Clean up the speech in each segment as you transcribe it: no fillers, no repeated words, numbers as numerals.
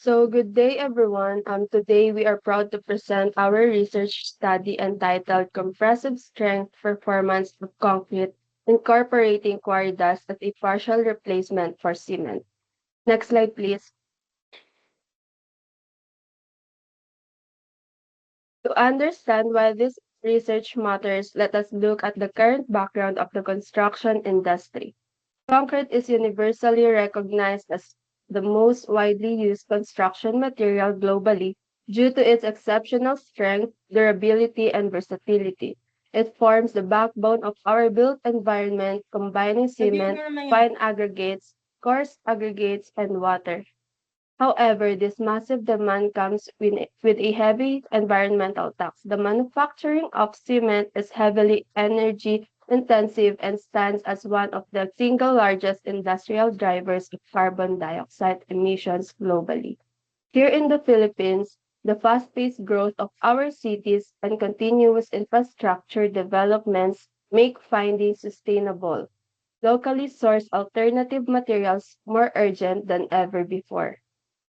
Good day everyone. Today we are proud to present our research study entitled Compressive Strength Performance of Concrete Incorporating Quarry Dust as a Partial Replacement for Cement. Next slide please. To understand why this research matters, let us look at the current background of the construction industry. Concrete is universally recognized as the most widely used construction material globally due to its exceptional strength, durability, and versatility. It forms the backbone of our built environment, combining cement, fine aggregates, coarse aggregates, and water. However, this massive demand comes with a heavy environmental tax. The manufacturing of cement is heavily energy intensive and stands as one of the single largest industrial drivers of carbon dioxide emissions globally. Here in the Philippines, the fast-paced growth of our cities and continuous infrastructure developments make finding sustainable, locally sourced alternative materials more urgent than ever before.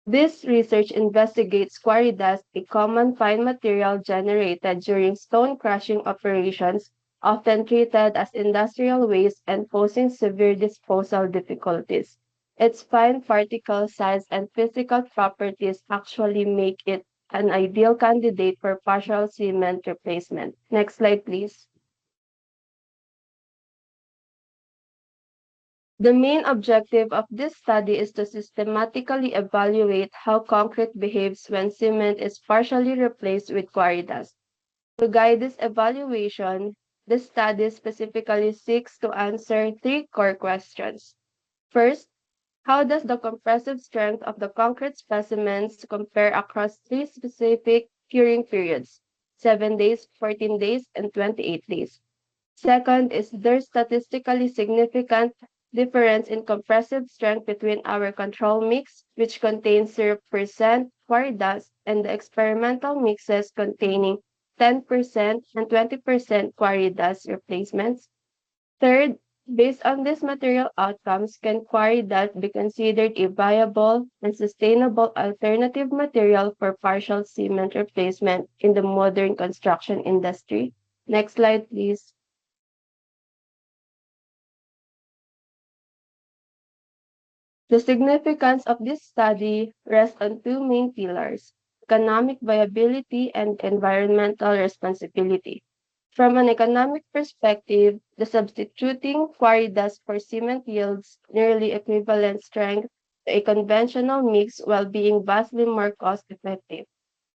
This research investigates quarry dust, a common fine material generated during stone crushing operations, often treated as industrial waste and posing severe disposal difficulties. Its fine particle size and physical properties actually make it an ideal candidate for partial cement replacement. Next slide, please. The main objective of this study is to systematically evaluate how concrete behaves when cement is partially replaced with quarry dust. To guide this evaluation, the study specifically seeks to answer three core questions. First, how does the compressive strength of the concrete specimens compare across three specific curing periods: 7 days, 14 days, and 28 days? Second, is there statistically significant difference in compressive strength between our control mix, which contains 0% quarry dust, and the experimental mixes containing 10% and 20% quarry dust replacements? Third, based on these material outcomes, can quarry dust be considered a viable and sustainable alternative material for partial cement replacement in the modern construction industry? Next slide, please. The significance of this study rests on two main pillars: economic viability and environmental responsibility. From an economic perspective, the substituting quarry dust for cement yields nearly equivalent strength to a conventional mix while being vastly more cost effective.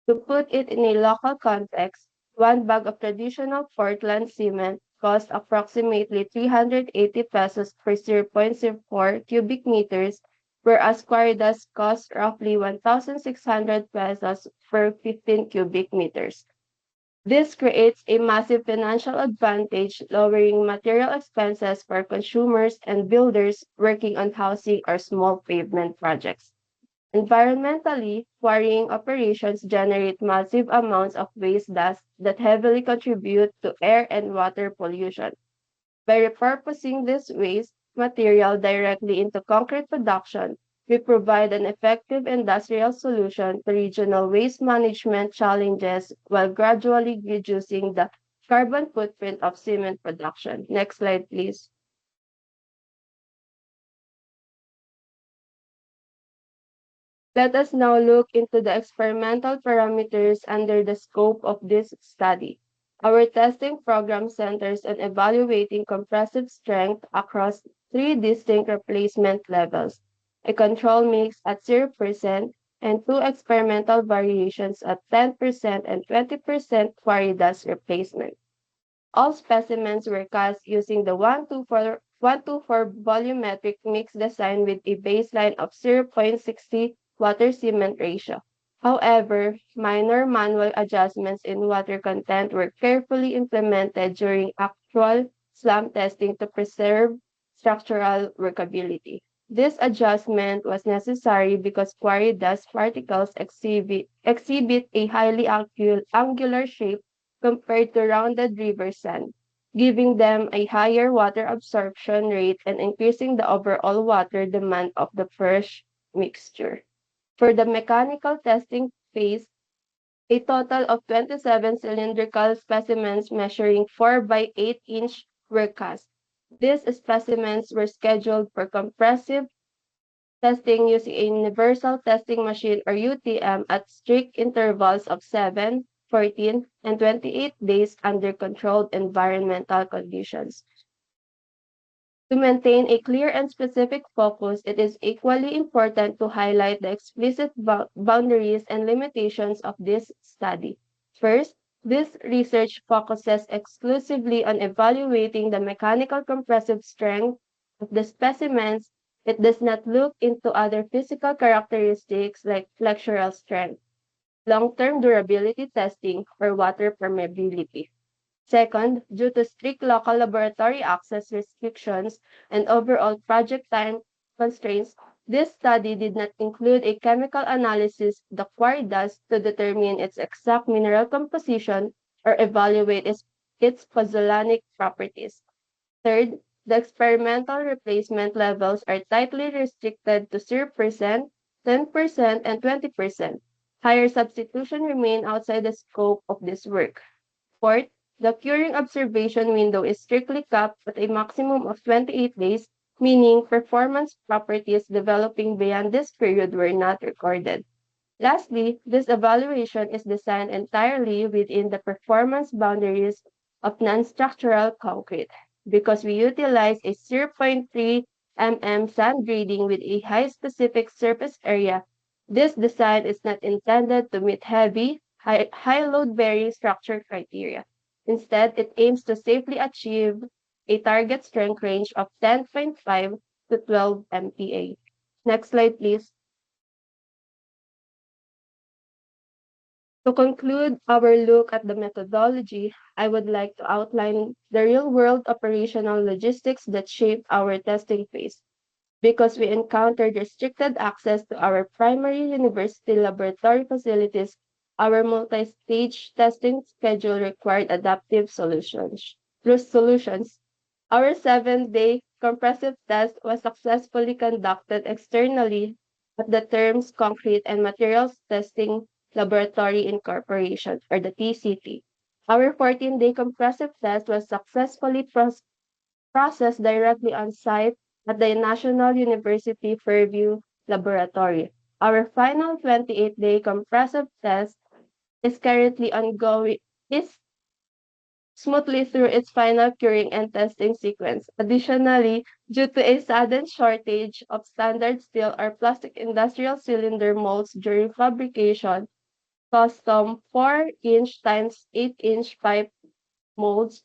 To put it in a local context, one bag of traditional Portland cement costs approximately 380 pesos per 0.04 cubic meters, whereas Quaridas costs roughly 1,600 pesos per 15 cubic meters. This creates a massive financial advantage, lowering material expenses for consumers and builders working on housing or small pavement projects. Environmentally, quarrying operations generate massive amounts of waste dust that heavily contribute to air and water pollution. By repurposing this waste material directly into concrete production, we provide an effective industrial solution to regional waste management challenges while gradually reducing the carbon footprint of cement production. Next slide, please. Let us now look into the experimental parameters under the scope of this study. Our testing program centers on evaluating compressive strength across three distinct replacement levels: a control mix at 0% and two experimental variations at 10% and 20% quarry dust replacement. All specimens were cast using the 1:4 volumetric mix design with a baseline of 0.60 water cement ratio. However, minor manual adjustments in water content were carefully implemented during actual slump testing to preserve structural workability. This adjustment was necessary because quarry dust particles exhibit a highly angular shape compared to rounded river sand, giving them a higher water absorption rate and increasing the overall water demand of the fresh mixture. For the mechanical testing phase, a total of 27 cylindrical specimens measuring 4 by 8-inch were cast. These specimens were scheduled for compressive testing using a universal testing machine or UTM at strict intervals of 7, 14, and 28 days under controlled environmental conditions. To maintain a clear and specific focus, it is equally important to highlight the explicit boundaries and limitations of this study. First, this research focuses exclusively on evaluating the mechanical compressive strength of the specimens. It does not look into other physical characteristics like flexural strength, long-term durability testing, or water permeability. Second, due to strict local laboratory access restrictions and overall project time constraints, this study did not include a chemical analysis of the quarry dust to determine its exact mineral composition or evaluate its pozzolanic properties. Third, the experimental replacement levels are tightly restricted to 0%, 10%, and 20%. Higher substitution remain outside the scope of this work. Fourth, the curing observation window is strictly capped at a maximum of 28 days, meaning performance properties developing beyond this period were not recorded. Lastly, this evaluation is designed entirely within the performance boundaries of non-structural concrete. Because we utilize a 0.3 mm sand grading with a high specific surface area, this design is not intended to meet heavy, high load bearing structure criteria. Instead, it aims to safely achieve a target strength range of 10.5 to 12 MPa. Next slide, please. To conclude our look at the methodology, I would like to outline the real-world operational logistics that shaped our testing phase. Because we encountered restricted access to our primary university laboratory facilities, our multi-stage testing schedule required adaptive solutions. Our 7-day compressive test was successfully conducted externally at the Terms Concrete and Materials Testing Laboratory Incorporation, or the TCT. Our 14-day compressive test was successfully processed directly on site at the National University Fairview Laboratory. Our final 28-day compressive test is currently ongoing, is smoothly through its final curing and testing sequence. Additionally, due to a sudden shortage of standard steel or plastic industrial cylinder molds during fabrication, custom 4-inch times 8-inch pipe molds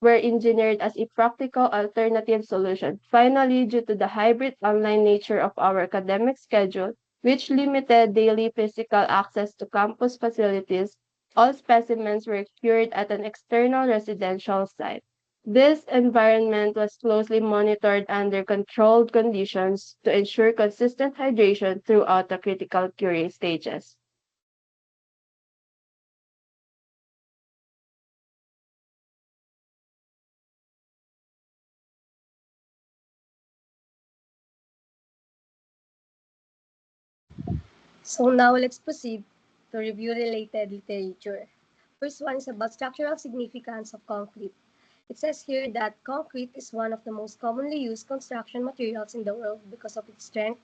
were engineered as a practical alternative solution. Finally, due to the hybrid online nature of our academic schedule, which limited daily physical access to campus facilities, all specimens were cured at an external residential site. This environment was closely monitored under controlled conditions to ensure consistent hydration throughout the critical curing stages. So now let's proceed to review related literature. First one is about structural significance of concrete. It says here that concrete is one of the most commonly used construction materials in the world because of its strength,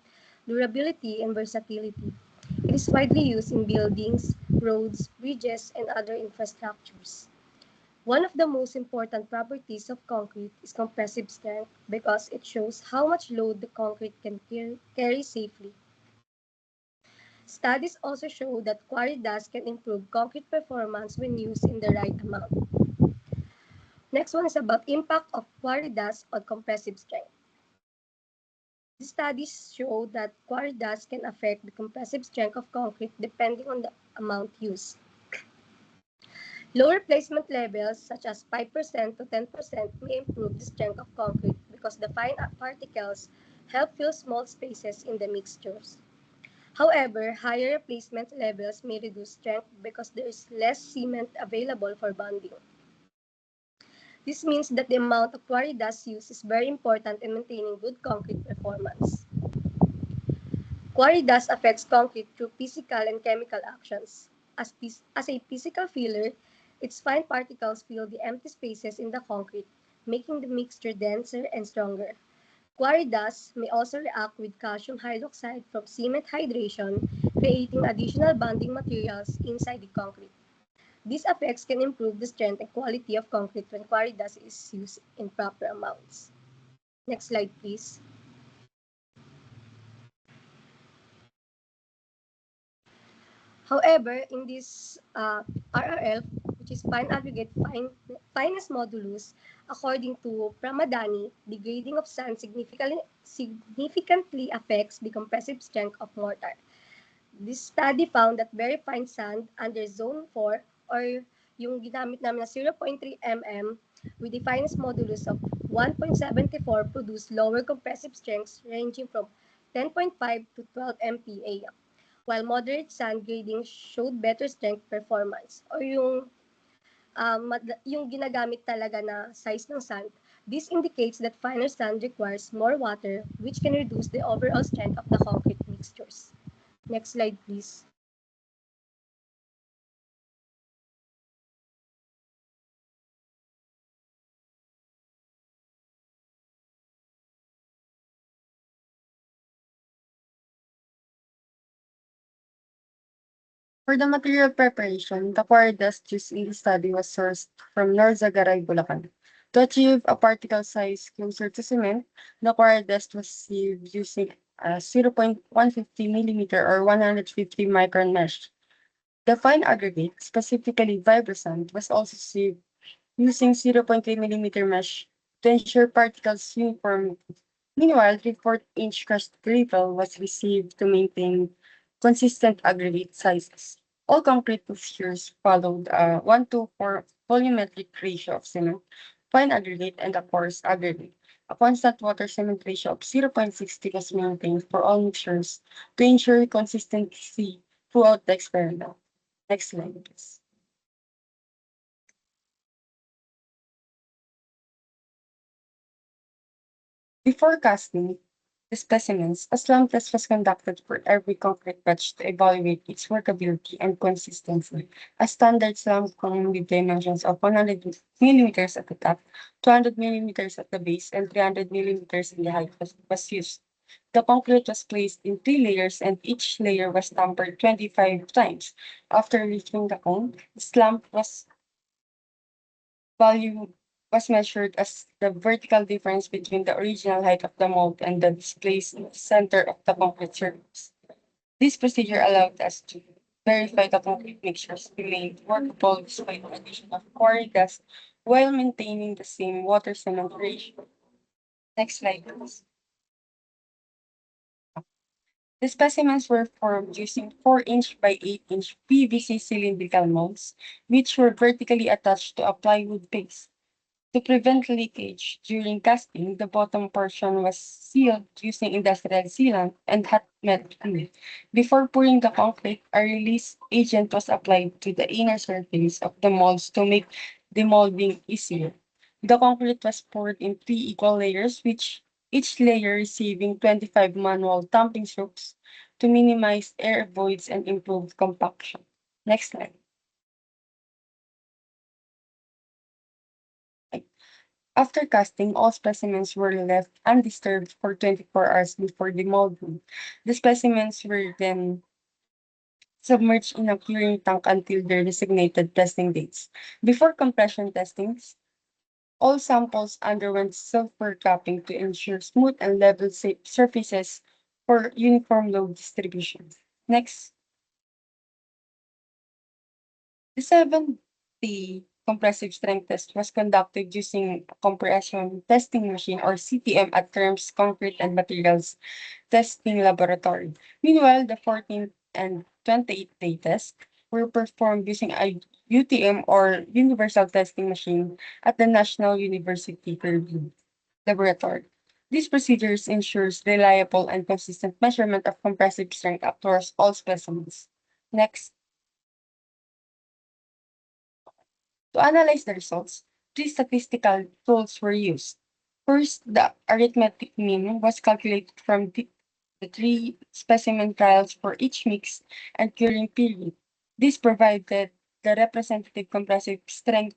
durability, and versatility. It is widely used in buildings, roads, bridges, and other infrastructures. One of the most important properties of concrete is compressive strength because it shows how much load the concrete can carry safely. Studies also show that quarry dust can improve concrete performance when used in the right amount. Next one is about impact of quarry dust on compressive strength. These studies show that quarry dust can affect the compressive strength of concrete depending on the amount used. Lower placement levels, such as 5% to 10%, may improve the strength of concrete because the fine particles help fill small spaces in the mixtures. However, higher replacement levels may reduce strength because there is less cement available for bonding. This means that the amount of quarry dust used is very important in maintaining good concrete performance. Quarry dust affects concrete through physical and chemical actions. As a physical filler, its fine particles fill the empty spaces in the concrete, making the mixture denser and stronger. Quarry dust may also react with calcium hydroxide from cement hydration, creating additional bonding materials inside the concrete. These effects can improve the strength and quality of concrete when quarry dust is used in proper amounts. Next slide, please. However, in this RRL, which is finest modulus, according to Pramadani, the grading of sand significantly affects the compressive strength of mortar. This study found that very fine sand under zone 4 or yung ginamit namin na 0.3 mm with the finest modulus of 1.74 produce lower compressive strengths ranging from 10.5 to 12 MPa, while moderate sand grading showed better strength performance or yung ginagamit talaga na size ng sand. This indicates that finer sand requires more water, which can reduce the overall strength of the concrete mixtures. Next slide, please. For the material preparation, the quarry dust used in the study was sourced from Norzagaray, Bulacan. To achieve a particle size closer to cement, the quarry dust was sieved using a 0.150 millimeter or 150 micron mesh. The fine aggregate, specifically vibrosand, was also sieved using 0.3 millimeter mesh to ensure particles uniform. Meanwhile, 3/4-inch crushed gravel was received to maintain consistent aggregate sizes. All concrete mixtures followed a 1:4 volumetric ratio of cement, fine aggregate, and a porous aggregate. A constant water cement ratio of 0.60 was maintained for all mixtures to ensure consistency throughout the experiment. Next slide, please. Before casting the specimens, a slump test was conducted for every concrete batch to evaluate its workability and consistency. A standard slump cone with dimensions of 100 millimeters at the top, 200 millimeters at the base, and 300 millimeters in the height was used. The concrete was placed in 3 layers and each layer was tampered 25 times. After lifting the cone, the slump value was measured as the vertical difference between the original height of the mold and the displaced center of the concrete surface. This procedure allowed us to verify the concrete mixtures remained workable despite the addition of quarry dust while maintaining the same water cement ratio. Next slide, please. The specimens were formed using 4-inch by 8-inch PVC cylindrical molds, which were vertically attached to a plywood base. To prevent leakage during casting, the bottom portion was sealed using industrial sealant and hot melt glue. Before pouring the concrete, a release agent was applied to the inner surface of the molds to make demolding easier. The concrete was poured in 3 equal layers, which each layer receiving 25 manual tamping strokes to minimize air voids and improve compaction. Next slide. After casting, all specimens were left undisturbed for 24 hours before demolding. The specimens were then submerged in a curing tank until their designated testing dates. Before compression testings, all samples underwent sulfur capping to ensure smooth and level surfaces for uniform load distribution. Next, the 7D compressive strength test was conducted using a compression testing machine or CTM at Terms Concrete and Materials Testing Laboratory. Meanwhile, the 14th and 28th day tests were performed using a UTM or Universal Testing Machine at the National University Purdue Laboratory. These procedures ensures reliable and consistent measurement of compressive strength across all specimens. Next. To analyze the results, three statistical tools were used. First, the arithmetic mean was calculated from the 3 specimen trials for each mix and curing period. This provided the representative compressive strength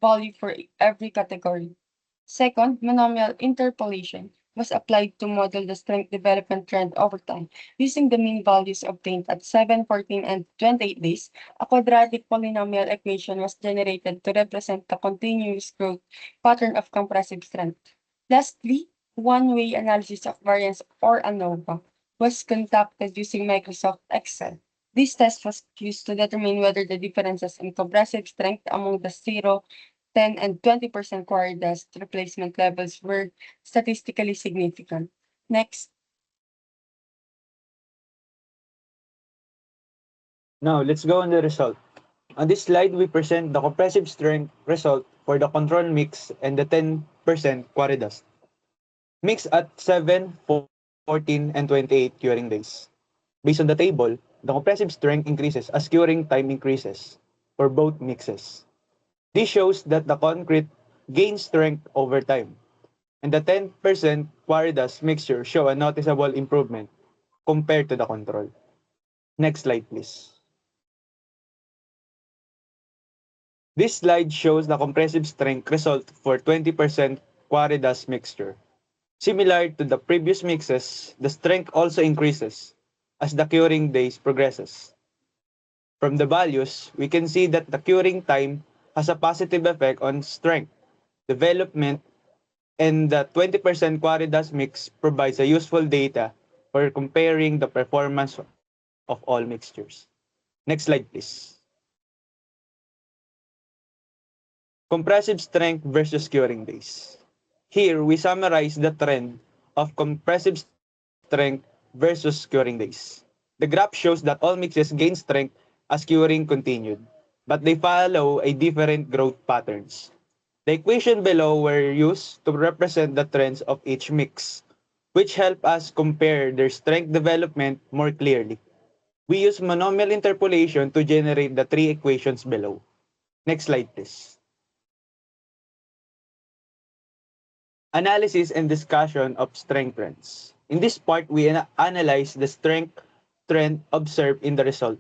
value for every category. Second, monomial interpolation was applied to model the strength development trend over time. Using the mean values obtained at 7, 14, and 28 days, a quadratic polynomial equation was generated to represent the continuous growth pattern of compressive strength. Lastly, one-way analysis of variance or ANOVA was conducted using Microsoft Excel. This test was used to determine whether the differences in compressive strength among the 0, 10, and 20% quarry dust replacement levels were statistically significant. Next, Now, let's go on the result. On this slide, we present the compressive strength result for the control mix and the 10% quarry dust. Mix at 7, 14, and 28 curing days. Based on the table, the compressive strength increases as curing time increases for both mixes. This shows that the concrete gains strength over time, and the 10% quarry dust mixture show a noticeable improvement compared to the control. Next slide, please. This slide shows the compressive strength result for 20% quarry dust mixture. Similar to the previous mixes, the strength also increases as the curing days progresses. From the values, we can see that the curing time has a positive effect on strength, development, and the 20% quarry dust mix provides a useful data for comparing the performance of all mixtures. Next slide, please. Compressive strength versus curing days. Here, we summarize the trend of compressive strength versus curing days. The graph shows that all mixes gain strength as curing continued, but they follow a different growth patterns. The equation below were used to represent the trends of each mix, which help us compare their strength development more clearly. We use monomial interpolation to generate the three equations below. Next slide, please. Analysis and discussion of strength trends. In this part, we analyze the strength trend observed in the result.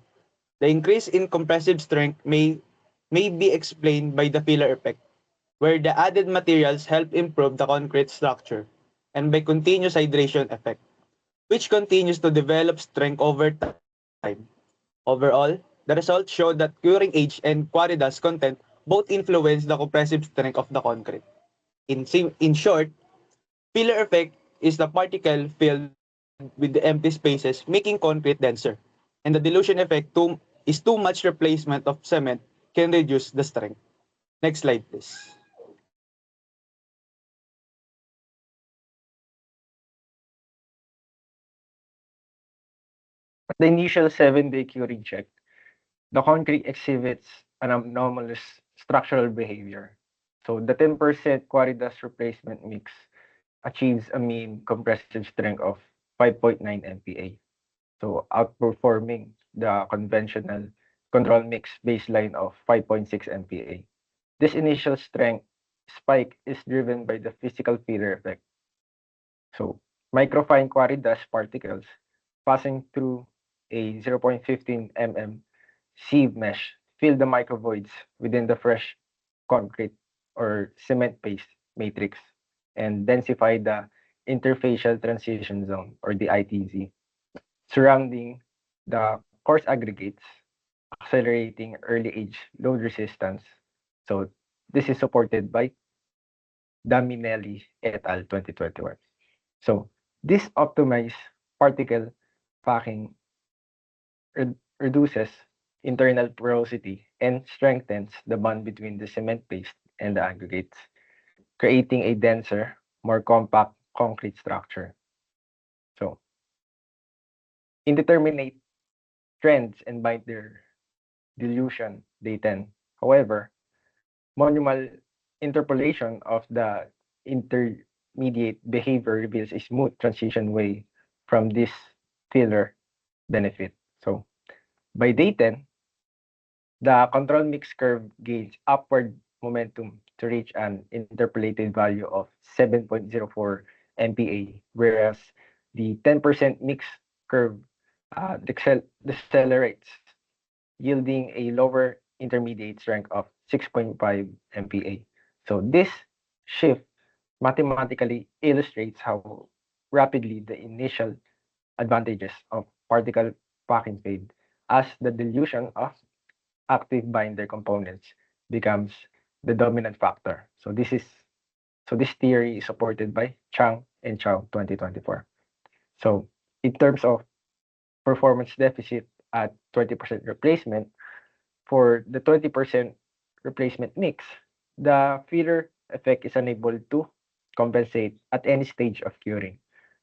The increase in compressive strength may be explained by the filler effect, where the added materials help improve the concrete structure, and by continuous hydration effect, which continues to develop strength over time. Overall, the results show that curing age and quarry dust content both influence the compressive strength of the concrete. In short, filler effect is the particle filled with the empty spaces, making concrete denser. And the dilution effect is too much replacement of cement can reduce the strength. Next slide, please. At the initial 7-day curing check, the concrete exhibits an anomalous structural behavior. So the 10% quarry dust replacement mix achieves a mean compressive strength of 5.9 MPa. So outperforming the conventional control mix baseline of 5.6 MPa. This initial strength spike is driven by the physical filler effect. So microfine quarry dust particles passing through a 0.15 mm sieve mesh fill the microvoids within the fresh concrete or cement paste matrix and densify the interfacial transition zone or the ITZ surrounding the coarse aggregates, accelerating early age load resistance. So this is supported by Daminelli et al. 2021. So this optimized particle packing reduces internal porosity and strengthens the bond between the cement paste and the aggregates, creating a denser, more compact concrete structure. So, indeterminate trends and binder dilution day 10. However, monumental interpolation of the intermediate behavior reveals a smooth transition way from this filler benefit. So, by day 10, the control mix curve gains upward momentum to reach an interpolated value of 7.04 MPa, whereas the 10% mix curve decelerates, yielding a lower intermediate strength of 6.5 MPa. So this shift mathematically illustrates how rapidly the initial advantages of particle packing fade as the dilution of active binder components becomes the dominant factor. So this theory is supported by Chang and Chow 2024. So in terms of performance deficit at 20% replacement, for the 20% replacement mix, the filler effect is unable to compensate at any stage of curing.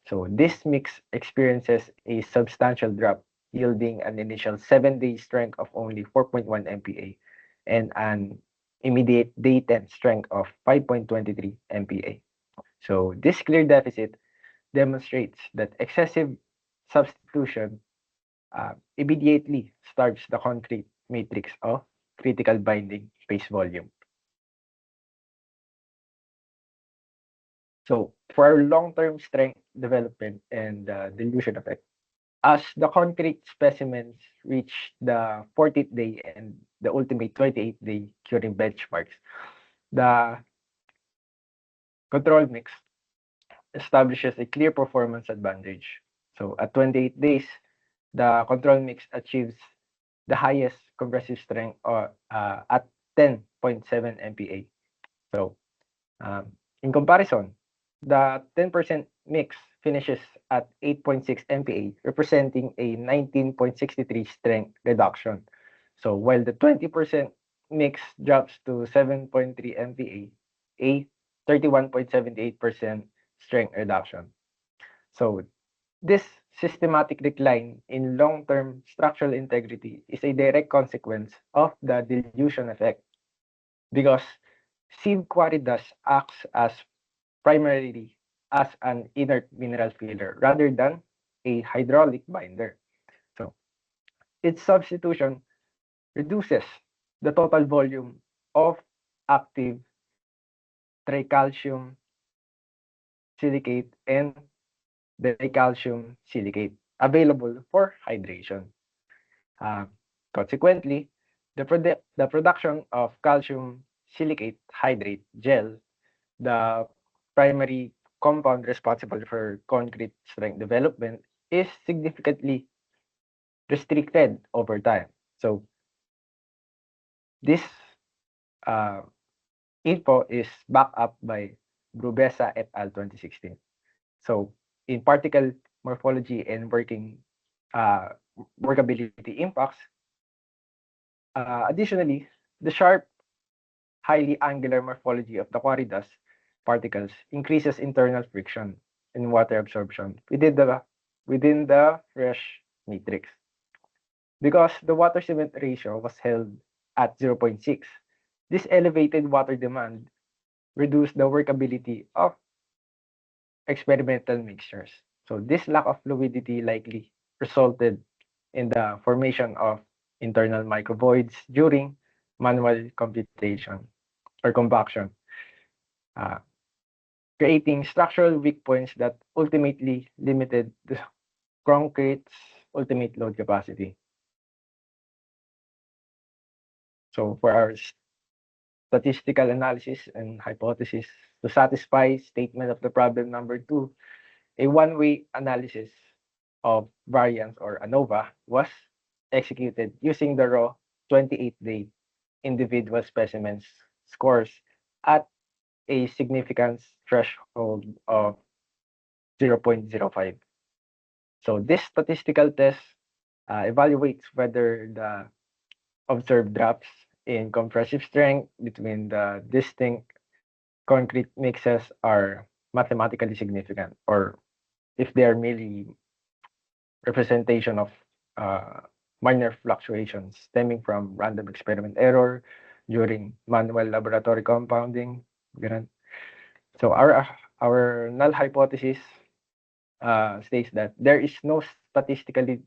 So this mix experiences a substantial drop, yielding an initial 7-day strength of only 4.1 MPa and an immediate day 10 strength of 5.23 MPa. So this clear deficit demonstrates that excessive substitution immediately starves the concrete matrix of critical binding space volume. So for our long-term strength development and dilution effect, as the concrete specimens reach the 40th day and the ultimate 28th day curing benchmarks, the control mix establishes a clear performance advantage. So at 28 days, the control mix achieves the highest compressive strength at 10.7 MPa. So in comparison, the 10% mix finishes at 8.6 MPa, representing a 19.63 strength reduction. So while the 20% mix drops to 7.3 MPa, a 31.78% strength reduction. So this systematic decline in long-term structural integrity is a direct consequence of the dilution effect because sieve quarry dust acts as primarily as an inert mineral filler rather than a hydraulic binder. So its substitution reduces the total volume of active tricalcium silicate and dicalcium silicate available for hydration. Uh, Consequently, the production of calcium silicate hydrate gel, the primary compound responsible for concrete strength development, is significantly restricted over time. So this uh, info is backed up by Brubesa et al. 2016. So in particle morphology and uh, workability impacts, additionally, the sharp, highly angular morphology of the quarry dust particles increases internal friction and water absorption within the fresh matrix. Because the water cement ratio was held at 0.6, this elevated water demand reduced the workability of experimental mixtures. So this lack of fluidity likely resulted in the formation of internal microvoids during manual computation or compaction, uh, creating structural weak points that ultimately limited the concrete's ultimate load capacity. So for our statistical analysis and hypothesis to satisfy statement of the problem number 2, a one-way analysis of variance or ANOVA was executed using the raw 28-day individual specimens scores at a significance threshold of 0.05. So this statistical test evaluates whether the observed drops in compressive strength between the distinct concrete mixes are mathematically significant or if they are merely representation of uh, minor fluctuations stemming from random experiment error during manual laboratory compounding. Ganun. So our null hypothesis states that there is no statistically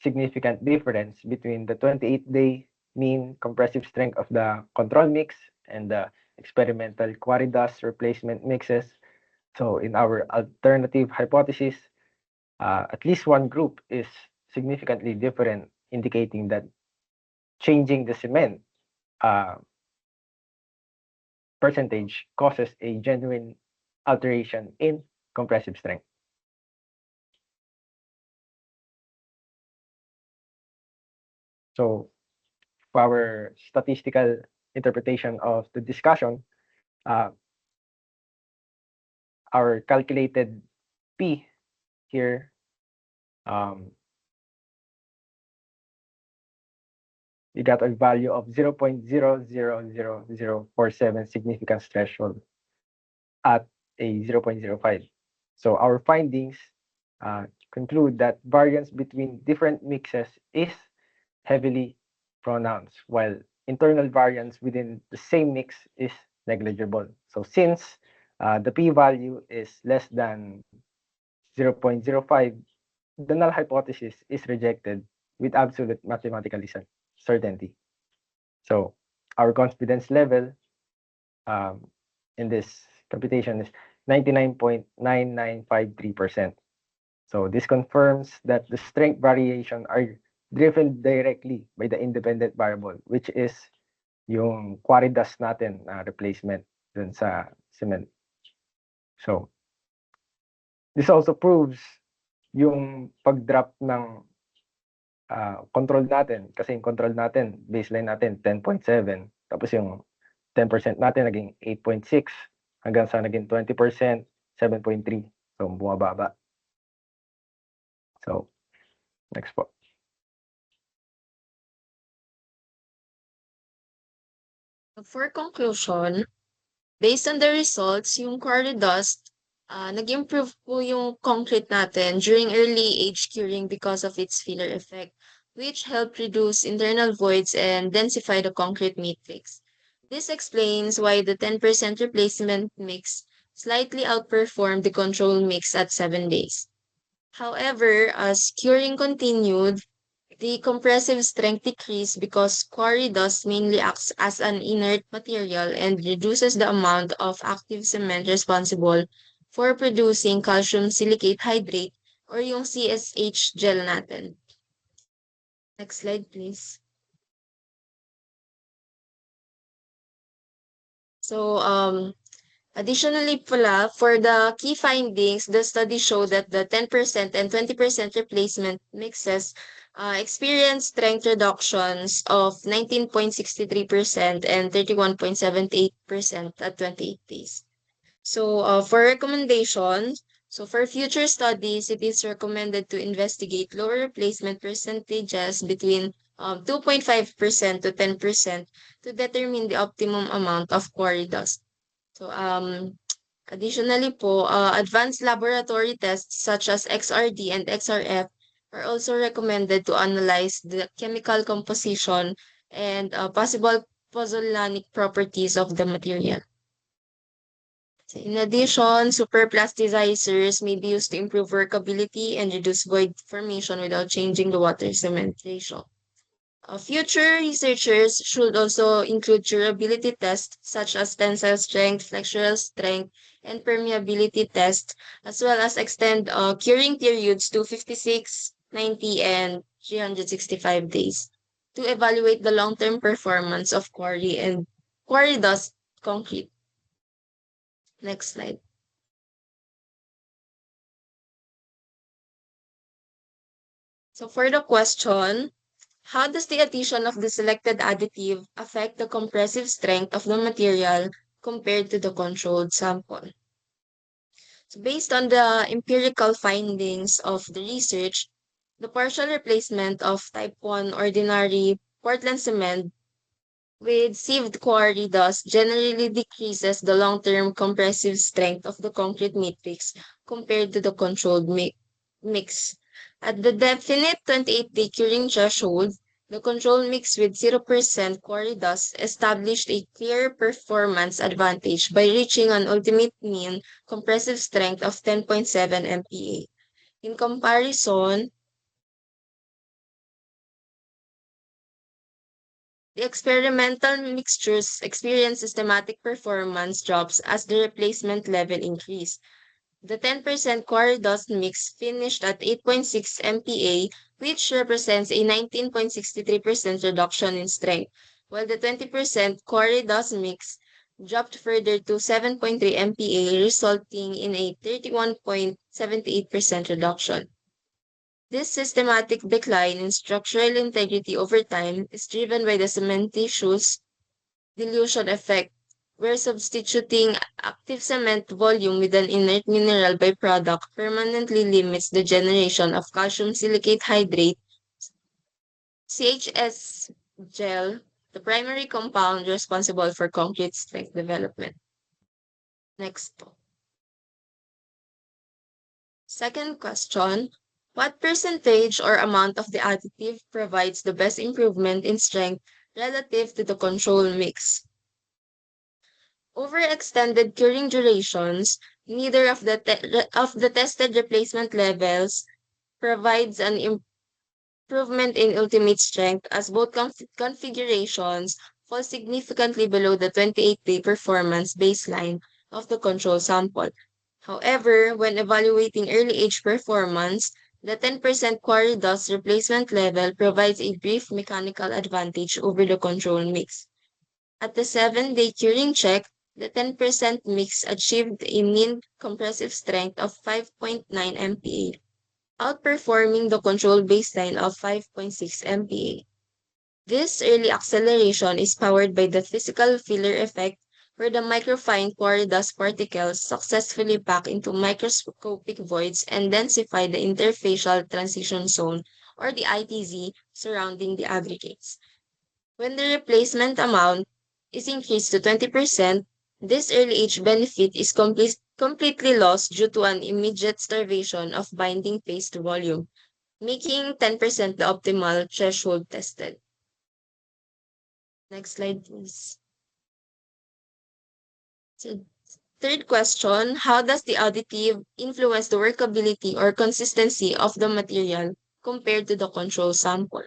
significant difference between the 28-day mean compressive strength of the control mix and the experimental quarry dust replacement mixes So in our alternative hypothesis, at least one group is significantly different, indicating that changing the cement percentage causes a genuine alteration in compressive strength. So for our statistical interpretation of the discussion, our calculated P here, we got a value of 0.000047 significance threshold at a 0.05. So our findings conclude that variance between different mixes is heavily pronounced, while internal variance within the same mix is negligible. So since the p-value is less than 0.05, the null hypothesis is rejected with absolute mathematical certainty. So our confidence level in this computation is 99.9953%. So this confirms that the strength variation are driven directly by the independent variable, which is yung quarry dust natin na replacement dun sa cement. So this also proves yung pag-drop ng control natin, kasi yung control natin, baseline natin 10.7, tapos yung 10% natin naging 8.6 hanggang sa naging 20%, 7.3. So bumababa. So next po. For conclusion, based on the results, yung quarry dust, nag-improve po yung concrete natin during early age curing because of its filler effect, which helped reduce internal voids and densify the concrete matrix. This explains why the 10% replacement mix slightly outperformed the control mix at 7 days. However, as curing continued, the compressive strength decreased because quarry dust mainly acts as an inert material and reduces the amount of active cement responsible for producing calcium silicate hydrate or yung CSH gel natin. Next slide, please. So, additionally pala, for the key findings, the study showed that the 10% and 20% replacement mixes experienced strength reductions of 19.63% and 31.78% at 28 days. So for recommendations, so for future studies, it is recommended to investigate lower replacement percentages between 2.5% to 10% to determine the optimum amount of quarry dust. So additionally po, advanced laboratory tests such as XRD and XRF are also recommended to analyze the chemical composition and possible pozzolanic properties of the material. In addition, superplasticizers may be used to improve workability and reduce void formation without changing the water cement ratio. Future researchers should also include durability tests such as tensile strength, flexural strength, and permeability tests, as well as extend curing periods to 56, 90, and 365 days to evaluate the long-term performance of quarry and quarry dust concrete. Next slide. So for the question, how does the addition of the selected additive affect the compressive strength of the material compared to the controlled sample? So based on the empirical findings of the research, the partial replacement of type 1 ordinary Portland cement with sieved quarry dust generally decreases the long-term compressive strength of the concrete matrix compared to the controlled mix. At the definite 28-day curing threshold, the control mix with 0% quarry dust established a clear performance advantage by reaching an ultimate mean compressive strength of 10.7 MPa. In comparison, The experimental mixtures experience systematic performance drops as the replacement level increased. The 10% quarry dust mix finished at 8.6 MPa, which represents a 19.63% reduction in strength, while the 20% quarry dust mix dropped further to 7.3 MPa, resulting in a 31.78% reduction. This systematic decline in structural integrity over time is driven by the cementitious dilution effect, where substituting active cement volume with an inert mineral byproduct permanently limits the generation of calcium silicate hydrate, CHS gel, the primary compound responsible for concrete strength development. Next po. Second question, what percentage or amount of the additive provides the best improvement in strength relative to the control mix? Over extended curing durations, neither of the tested replacement levels provides an improvement in ultimate strength, as both configurations fall significantly below the 28-day performance baseline of the control sample. However, when evaluating early age performance, the 10% quarry dust replacement level provides a brief mechanical advantage over the control mix. At the 7-day curing check, the 10% mix achieved a mean compressive strength of 5.9 MPa, outperforming the control baseline of 5.6 MPa. This early acceleration is powered by the physical filler effect, where the microfine quarry dust particles successfully pack into microscopic voids and densify the interfacial transition zone, or the ITZ, surrounding the aggregates. When the replacement amount is increased to 20%, this early age benefit is completely lost due to an immediate starvation of binding paste volume, making 10% the optimal threshold tested. Next slide, please. So, third question, how does the additive influence the workability or consistency of the material compared to the control sample?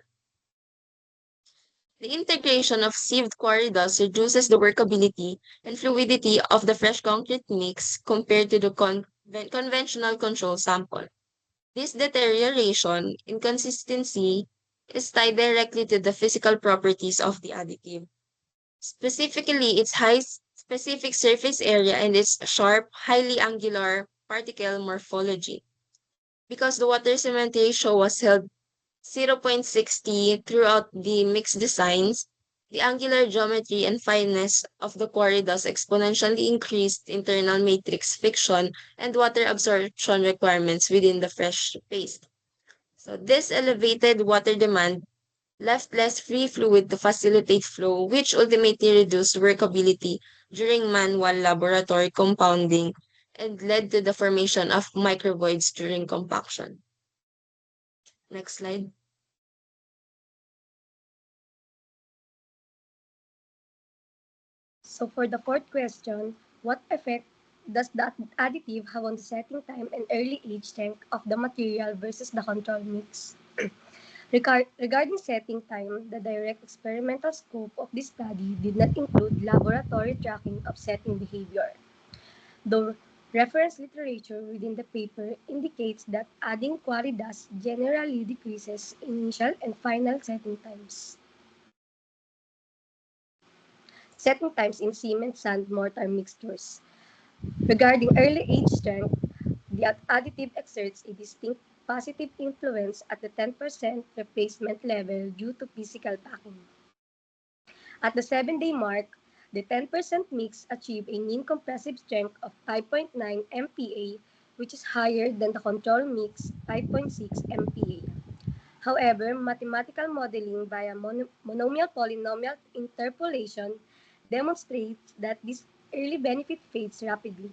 The integration of sieved quarry dust reduces the workability and fluidity of the fresh concrete mix compared to the conventional control sample. This deterioration in consistency is tied directly to the physical properties of the additive, specifically its high specific surface area and its sharp, highly angular particle morphology. Because the water cement ratio was held 0.60 throughout the mixed designs, the angular geometry and fineness of the quarry thus exponentially increased internal matrix friction and water absorption requirements within the fresh paste. So this elevated water demand left less free fluid to facilitate flow, which ultimately reduced workability during manual laboratory compounding and led to the formation of microvoids during compaction. Next slide. So for the fourth question, what effect does that additive have on the setting time and early age strength of the material versus the control mix? Regarding setting time, the direct experimental scope of this study did not include laboratory tracking of setting behavior. The reference literature within the paper indicates that adding quarry dust generally decreases initial and final setting times. Setting times in cement sand mortar mixtures. Regarding early age strength, the additive exerts a distinct positive influence at the 10% replacement level due to physical packing. At the 7-day mark, the 10% mix achieved a mean compressive strength of 5.9 MPa, which is higher than the control mix 5.6 MPa. However, mathematical modeling via monomial-polynomial interpolation demonstrates that this early benefit fades rapidly.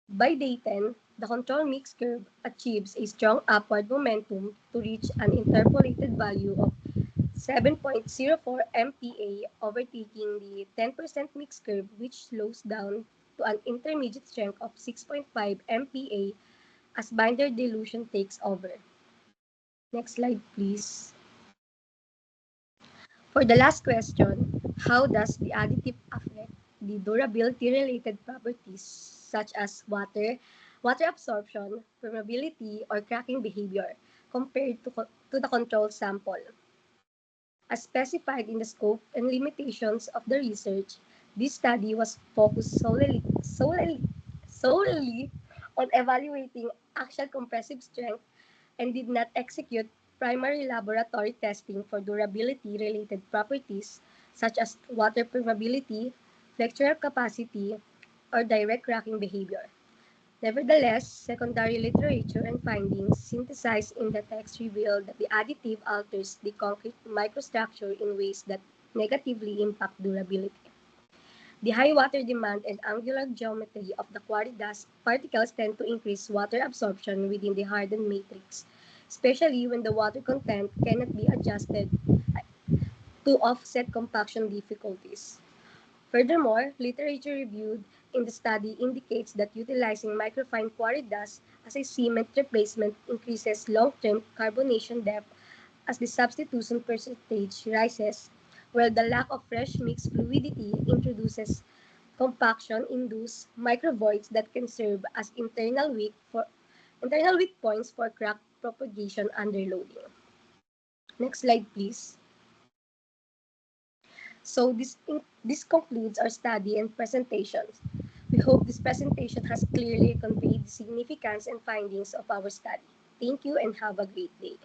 By day 10, the control mix curve achieves a strong upward momentum to reach an interpolated value of 7.04 MPa, overtaking the 10% mix curve, which slows down to an intermediate strength of 6.5 MPa as binder dilution takes over. Next slide, please. For the last question, how does the additive affect the durability-related properties such as water absorption, permeability, or cracking behavior compared to the control sample? As specified in the scope and limitations of the research, this study was focused solely on evaluating actual compressive strength and did not execute primary laboratory testing for durability-related properties such as water permeability, flexural capacity, or direct cracking behavior. Nevertheless, secondary literature and findings synthesized in the text reveal that the additive alters the concrete microstructure in ways that negatively impact durability. The high water demand and angular geometry of the quarry dust particles tend to increase water absorption within the hardened matrix, especially when the water content cannot be adjusted to offset compaction difficulties. Furthermore, literature reviewed in the study indicates that utilizing microfine quarry dust as a cement replacement increases long-term carbonation depth as the substitution percentage rises, while the lack of fresh mixed fluidity introduces compaction-induced microvoids that can serve as internal weak points for crack propagation under loading. Next slide, please. So this concludes our study and presentations. We hope this presentation has clearly conveyed the significance and findings of our study. Thank you and have a great day.